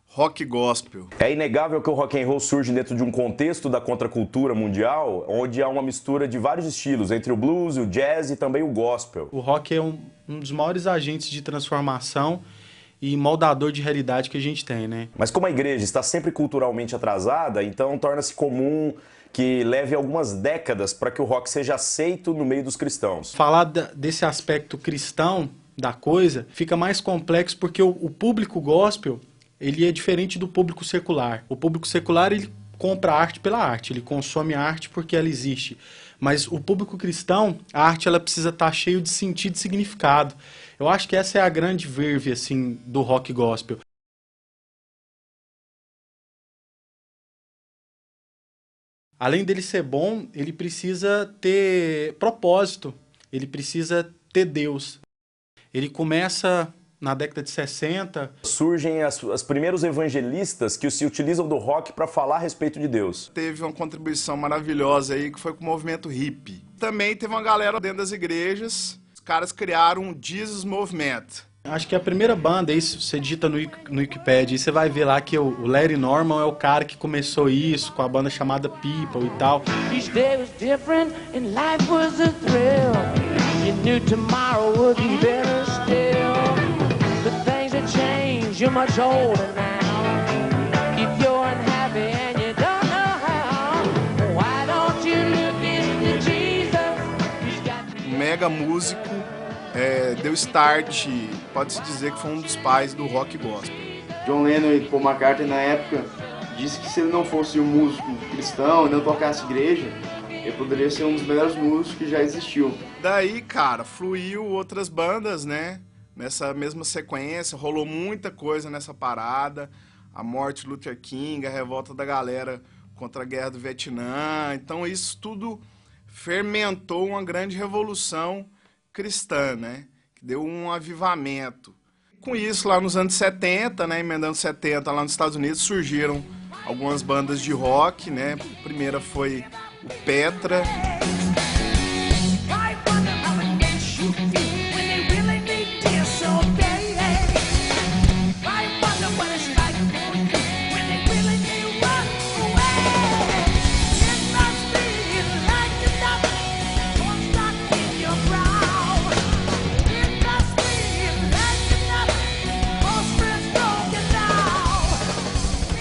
Rock gospel. É inegável que o rock and roll surge dentro de um contexto da contracultura mundial, onde há uma mistura de vários estilos, entre o blues, o jazz e também o gospel. O rock é um dos maiores agentes de transformação e moldador de realidade que a gente tem, né? Mas como a igreja está sempre culturalmente atrasada, então torna-se comum que leve algumas décadas para que o rock seja aceito no meio dos cristãos. Falar desse aspecto cristão da coisa fica mais complexo porque o público gospel, ele é diferente do público secular. O público secular, ele compra a arte pela arte, ele consome a arte porque ela existe. Mas o público cristão, a arte ela precisa estar cheio de sentido e significado. Eu acho que essa é a grande verve assim, do rock gospel. Além dele ser bom, ele precisa ter propósito, ele precisa ter Deus. Ele começa na década de 60. Surgem os primeiros evangelistas que se utilizam do rock para falar a respeito de Deus. Teve uma contribuição maravilhosa aí que foi com o movimento hippie. Também teve uma galera dentro das igrejas, os caras criaram um Jesus Movement. Acho que a primeira banda, isso você digita no Wikipedia e você vai ver lá que o Larry Norman é o cara que começou isso com a banda chamada People e tal. Each day was different and life was a thrill. You knew tomorrow would be better still. But things have changed, you're much older now. If you're unhappy and you don't know how, why don't you look into Jesus? Mega músico, deu start, pode-se dizer que foi um dos pais do rock gospel. John Lennon e Paul McCartney na época disse que se ele não fosse um músico cristão e não tocasse igreja, ele poderia ser um dos melhores músicos que já existiu. Daí, cara, fluiu outras bandas, né? Nessa mesma sequência, rolou muita coisa nessa parada. A morte de Luther King, a revolta da galera contra a guerra do Vietnã. Então isso tudo fermentou uma grande revolução cristã, né? Que deu um avivamento. Com isso, lá nos anos 70, né? Emendando 70, lá nos Estados Unidos, surgiram algumas bandas de rock, né? A primeira foi o Petra.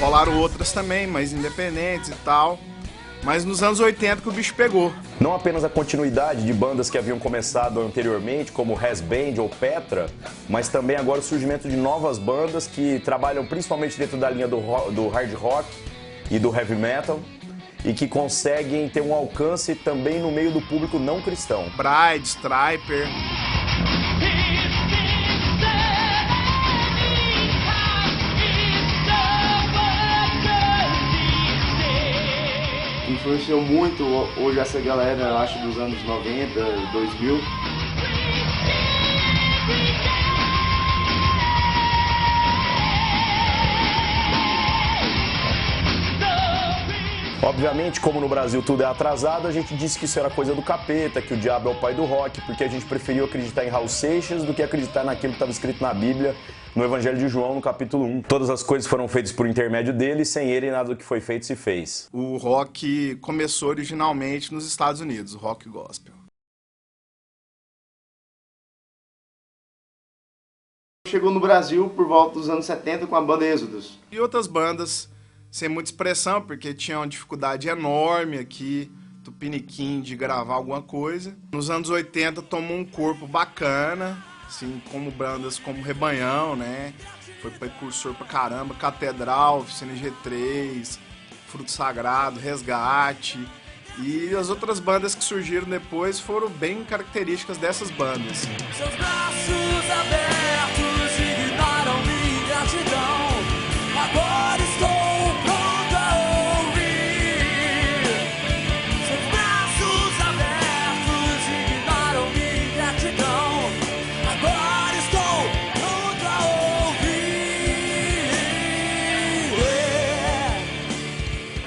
Rolaram outras também, mais independentes e tal. Mas nos anos 80 que o bicho pegou. Não apenas a continuidade de bandas que haviam começado anteriormente, como Has Band ou Petra, mas também agora o surgimento de novas bandas que trabalham principalmente dentro da linha do hard rock e do heavy metal e que conseguem ter um alcance também no meio do público não cristão. Bride, Stryper. Influenciou muito hoje essa galera, eu acho, dos anos 90, 2000. Obviamente, como no Brasil tudo é atrasado, a gente disse que isso era coisa do capeta, que o diabo é o pai do rock, porque a gente preferiu acreditar em Raul Seixas do que acreditar naquilo que estava escrito na Bíblia, no Evangelho de João, no capítulo 1. Todas as coisas foram feitas por intermédio dele, sem ele nada do que foi feito se fez. O rock começou originalmente nos Estados Unidos, o rock gospel. Chegou no Brasil por volta dos anos 70 com a banda Êxodos. E outras bandas sem muita expressão, porque tinha uma dificuldade enorme aqui, Tupiniquim, de gravar alguma coisa. Nos anos 80 tomou um corpo bacana, assim, como bandas como Rebanhão, né? Foi precursor pra caramba, Catedral, Oficina G3, Fruto Sagrado, Resgate. E as outras bandas que surgiram depois foram bem características dessas bandas. Seus braços abertos ignoram minha gratidão.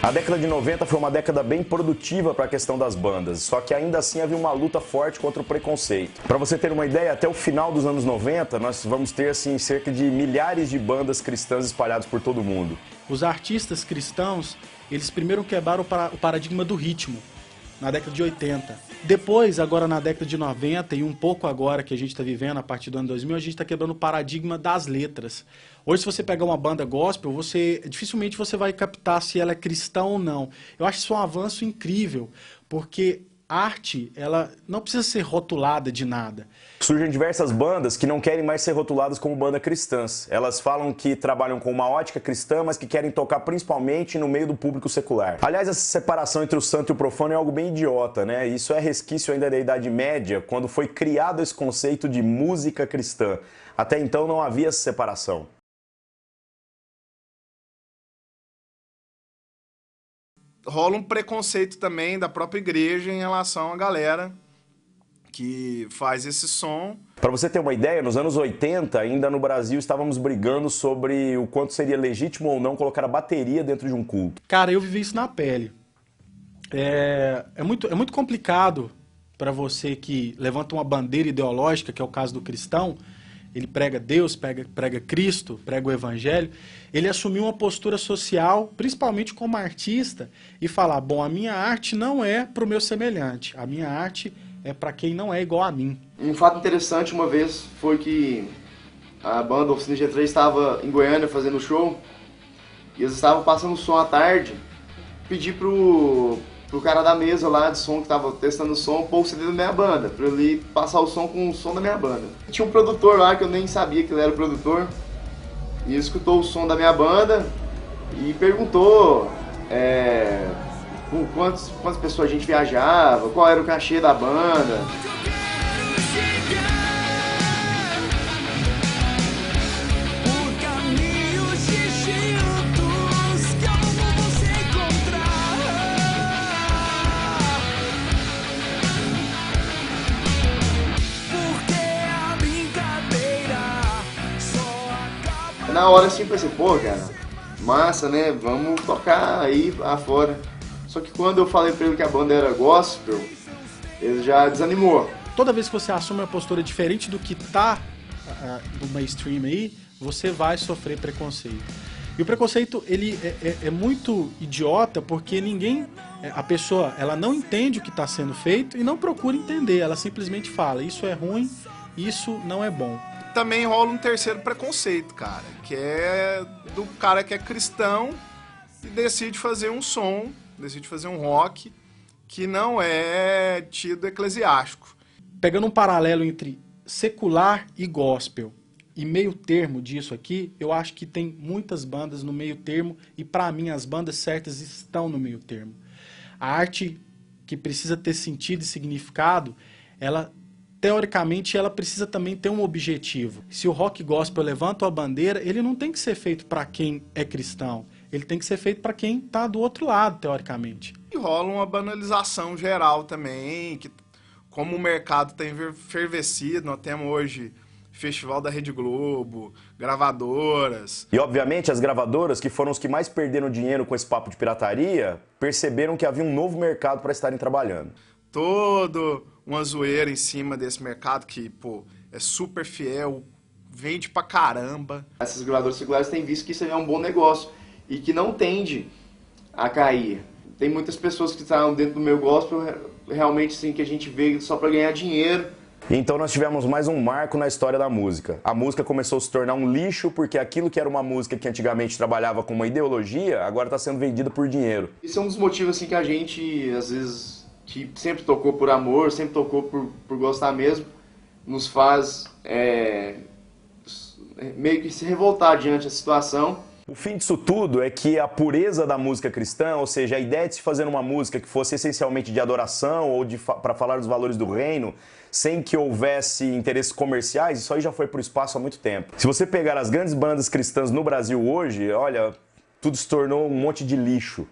A década de 90 foi uma década bem produtiva para a questão das bandas, só que ainda assim havia uma luta forte contra o preconceito. Para você ter uma ideia, até o final dos anos 90, nós vamos ter assim cerca de milhares de bandas cristãs espalhadas por todo o mundo. Os artistas cristãos, eles primeiro quebraram o paradigma do ritmo, na década de 80. Depois, agora na década de 90 e um pouco agora que a gente está vivendo, a partir do ano 2000, a gente está quebrando o paradigma das letras. Hoje, se você pegar uma banda gospel, dificilmente você vai captar se ela é cristã ou não. Eu acho isso um avanço incrível, porque arte, ela não precisa ser rotulada de nada. Surgem diversas bandas que não querem mais ser rotuladas como banda cristãs. Elas falam que trabalham com uma ótica cristã, mas que querem tocar principalmente no meio do público secular. Aliás, essa separação entre o santo e o profano é algo bem idiota, né? Isso é resquício ainda da Idade Média, quando foi criado esse conceito de música cristã. Até então não havia essa separação. Rola um preconceito também da própria igreja em relação à galera que faz esse som. Para você ter uma ideia, nos anos 80, ainda no Brasil, estávamos brigando sobre o quanto seria legítimo ou não colocar a bateria dentro de um culto. Cara, eu vivi isso na pele. É muito complicado para você que levanta uma bandeira ideológica, que é o caso do cristão. Ele prega Deus, prega Cristo, prega o Evangelho. Ele assumiu uma postura social, principalmente como artista, e falar, bom, a minha arte não é para o meu semelhante, a minha arte é para quem não é igual a mim. Um fato interessante uma vez foi que a banda Oficina G3 estava em Goiânia fazendo show, e eles estavam passando o som à tarde. Pedi pro cara da mesa lá de som que estava testando o som, pôr o CD da minha banda, para ele passar o som com o som da minha banda. Tinha um produtor lá que eu nem sabia que ele era o produtor, e ele escutou o som da minha banda e perguntou com quantas pessoas a gente viajava, qual era o cachê da banda. Na hora assim eu pensei, pô, cara, massa, né? Vamos tocar aí afora. Só que quando eu falei pra ele que a banda era gospel, ele já desanimou. Toda vez que você assume uma postura diferente do que tá no mainstream aí, você vai sofrer preconceito. E o preconceito, ele é muito idiota, porque a pessoa, ela não entende o que está sendo feito e não procura entender. Ela simplesmente fala, isso é ruim, isso não é bom. Também rola um terceiro preconceito, cara, que é do cara que é cristão e decide fazer um som, decide fazer um rock que não é tido eclesiástico. Pegando um paralelo entre secular e gospel e meio termo disso aqui, eu acho que tem muitas bandas no meio termo e para mim as bandas certas estão no meio termo. A arte que precisa ter sentido e significado, teoricamente, ela precisa também ter um objetivo. Se o rock gospel levanta a bandeira, ele não tem que ser feito para quem é cristão. Ele tem que ser feito para quem está do outro lado, teoricamente. E rola uma banalização geral também, que como o mercado tem fervescido, nós temos hoje Festival da Rede Globo, gravadoras. E, obviamente, as gravadoras, que foram os que mais perderam dinheiro com esse papo de pirataria, perceberam que havia um novo mercado para estarem trabalhando. Todo uma zoeira em cima desse mercado que, pô, é super fiel, vende pra caramba. Essas gravadoras seculares têm visto que isso é um bom negócio e que não tende a cair. Tem muitas pessoas que estão dentro do meu gospel, realmente sim, que a gente vê só pra ganhar dinheiro. Então nós tivemos mais um marco na história da música. A música começou a se tornar um lixo porque aquilo que era uma música que antigamente trabalhava com uma ideologia, agora está sendo vendida por dinheiro. Isso é um dos motivos assim, que a gente, às vezes, que sempre tocou por amor, sempre tocou por gostar mesmo, nos faz meio que se revoltar diante da situação. O fim disso tudo é que a pureza da música cristã, ou seja, a ideia de se fazer uma música que fosse essencialmente de adoração ou para falar dos valores do reino, sem que houvesse interesses comerciais, isso aí já foi para o espaço há muito tempo. Se você pegar as grandes bandas cristãs no Brasil hoje, olha, tudo se tornou um monte de lixo.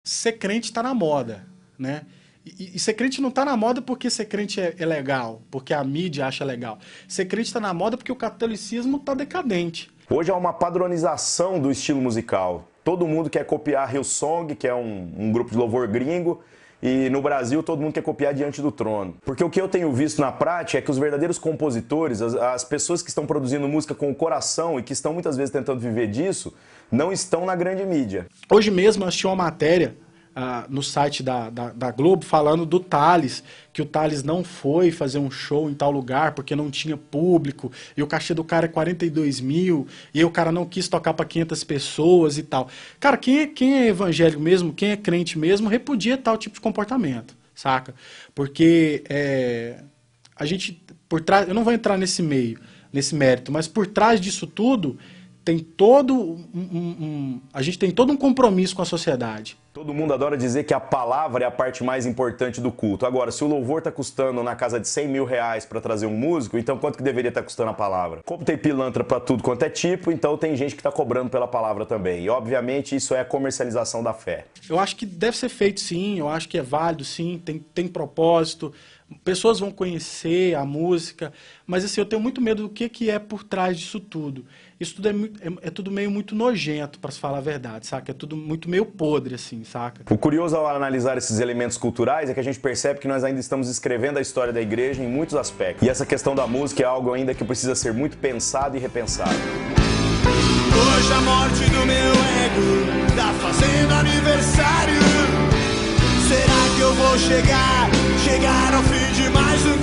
Ser crente está na moda, né? E ser crente não tá na moda porque ser crente é legal, porque a mídia acha legal. Ser crente tá na moda porque o catolicismo tá decadente. Hoje há uma padronização do estilo musical. Todo mundo quer copiar Hillsong, que é um grupo de louvor gringo, e no Brasil todo mundo quer copiar Diante do Trono. Porque o que eu tenho visto na prática é que os verdadeiros compositores, as pessoas que estão produzindo música com o coração e que estão muitas vezes tentando viver disso, não estão na grande mídia. Hoje mesmo eu assisti uma matéria no site da Globo falando do Thales, que o Thales não foi fazer um show em tal lugar porque não tinha público, e o cachê do cara é 42 mil, e aí o cara não quis tocar para 500 pessoas e tal. Cara, quem é evangélico mesmo, quem é crente mesmo, repudia tal tipo de comportamento, saca? Porque a gente, por trás, eu não vou entrar nesse mérito, mas por trás disso tudo, tem todo a gente tem todo um compromisso com a sociedade. Todo mundo adora dizer que a palavra é a parte mais importante do culto. Agora, se o louvor está custando na casa de 100 mil reais para trazer um músico, então quanto que deveria estar custando a palavra? Como tem pilantra para tudo quanto é tipo, então tem gente que está cobrando pela palavra também. E, obviamente, isso é a comercialização da fé. Eu acho que deve ser feito, sim. Eu acho que é válido, sim. Tem propósito. Pessoas vão conhecer a música. Mas, assim, eu tenho muito medo do que é por trás disso tudo. Isso tudo é tudo meio muito nojento, para se falar a verdade, saca? É tudo muito meio podre, assim, saca? O curioso ao analisar esses elementos culturais é que a gente percebe que nós ainda estamos escrevendo a história da igreja em muitos aspectos. E essa questão da música é algo ainda que precisa ser muito pensado e repensado. Hoje a morte do meu ego tá fazendo aniversário. Será que eu vou chegar ao fim de mais um